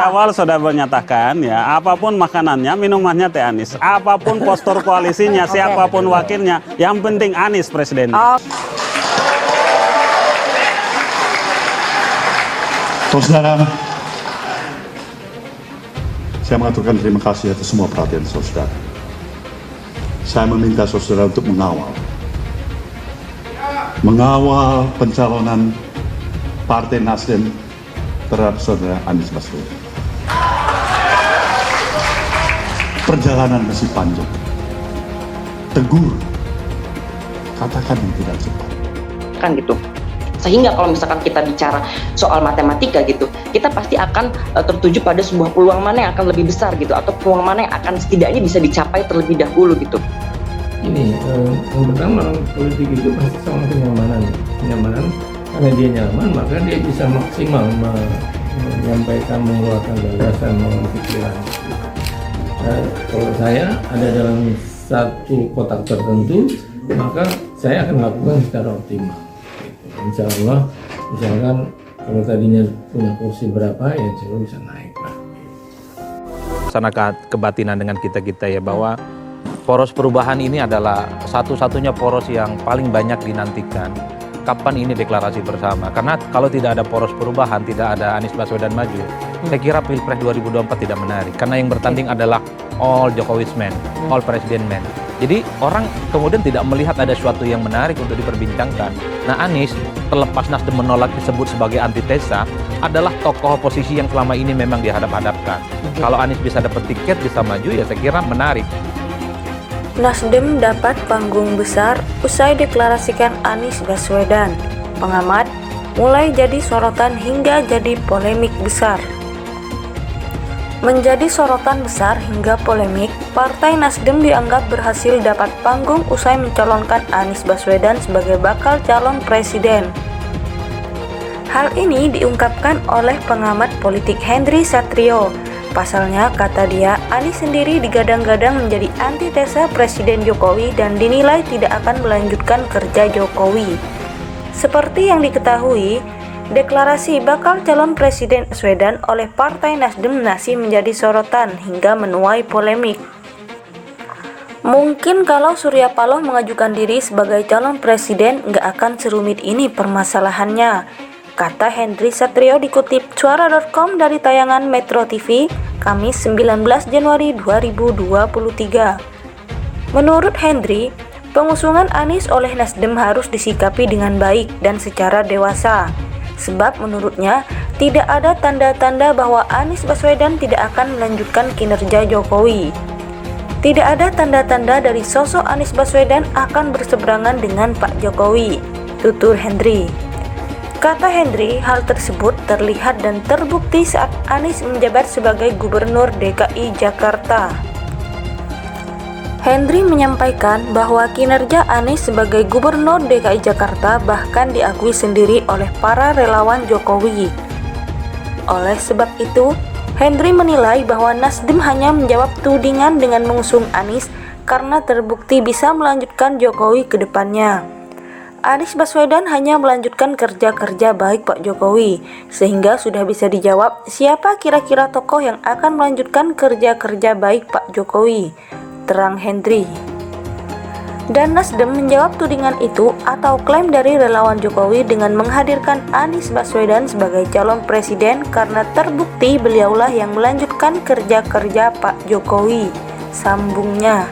awal sudah menyatakan ya, apapun makanannya, minumannya Teh Anies. Apapun postur koalisinya, siapapun wakilnya, yang penting Anies presiden. Saudara, saya mengaturkan terima kasih atas semua perhatian saudara. Saya meminta saudara untuk mengawal pencalonan Partai Nasdem terhadap saudara Anies Baswedan. Perjalanan masih panjang. Tegur, katakan yang tidak cepat. Kan gitu. Sehingga kalau misalkan kita bicara soal matematika gitu, kita pasti akan tertuju pada sebuah peluang mana yang akan lebih besar gitu, atau peluang mana yang akan setidaknya bisa dicapai terlebih dahulu gitu. Ini yang pertama, politik itu pasti sama kenyamanan, karena dia nyaman maka dia bisa maksimal menyampaikan, mengeluarkan gagasan, mengeluarkan pikiran. Kalau saya ada dalam satu kotak tertentu, maka saya akan lakukan secara optimal. Insya Allah, misalkan kalau tadinya punya kursi berapa, ya insya Allah bisa naik lah. Sana kebatinan dengan kita ya, bahwa poros perubahan ini adalah satu-satunya poros yang paling banyak dinantikan. Kapan ini deklarasi bersama? Karena kalau tidak ada poros perubahan, tidak ada Anies Baswedan maju, saya kira Pilpres 2024 tidak menarik. Karena yang bertanding adalah all Jokowi's men, all President men. Jadi orang kemudian tidak melihat ada sesuatu yang menarik untuk diperbincangkan. Nah, Anies, terlepas Nasdem menolak disebut sebagai antitesa, adalah tokoh oposisi yang selama ini memang dihadap-hadapkan. Kalau Anies bisa dapat tiket, bisa maju, ya saya kira menarik. Nasdem dapat panggung besar usai deklarasikan Anies Baswedan. Pengamat, mulai jadi sorotan hingga jadi polemik besar. Menjadi sorotan besar hingga polemik, Partai Nasdem dianggap berhasil dapat panggung usai mencalonkan Anies Baswedan sebagai bakal calon presiden. Hal ini diungkapkan oleh pengamat politik Henry Satrio. Pasalnya, kata dia, Anies sendiri digadang-gadang menjadi antitesa Presiden Jokowi dan dinilai tidak akan melanjutkan kerja Jokowi. Seperti yang diketahui, deklarasi bakal calon Presiden Baswedan oleh Partai Nasdem masih menjadi sorotan hingga menuai polemik. Mungkin kalau Surya Paloh mengajukan diri sebagai calon presiden nggak akan serumit ini permasalahannya, kata Henry Satrio dikutip Suara.com dari tayangan Metro TV, Kamis 19 Januari 2023. Menurut Henry, pengusungan Anies oleh Nasdem harus disikapi dengan baik dan secara dewasa. Sebab menurutnya, tidak ada tanda-tanda bahwa Anies Baswedan tidak akan melanjutkan kinerja Jokowi. Tidak ada tanda-tanda dari sosok Anies Baswedan akan berseberangan dengan Pak Jokowi, tutur Henry. Kata Henry, hal tersebut terlihat dan terbukti saat Anies menjabat sebagai Gubernur DKI Jakarta. Henry menyampaikan bahwa kinerja Anies sebagai Gubernur DKI Jakarta bahkan diakui sendiri oleh para relawan Jokowi. Oleh sebab itu, Henry menilai bahwa Nasdem hanya menjawab tudingan dengan mengusung Anies karena terbukti bisa melanjutkan Jokowi ke depannya. Anies Baswedan hanya melanjutkan kerja-kerja baik Pak Jokowi, sehingga sudah bisa dijawab siapa kira-kira tokoh yang akan melanjutkan kerja-kerja baik Pak Jokowi, terang Henry. Dan Nasdem menjawab tudingan itu atau klaim dari relawan Jokowi dengan menghadirkan Anies Baswedan sebagai calon presiden karena terbukti beliaulah yang melanjutkan kerja-kerja Pak Jokowi, sambungnya.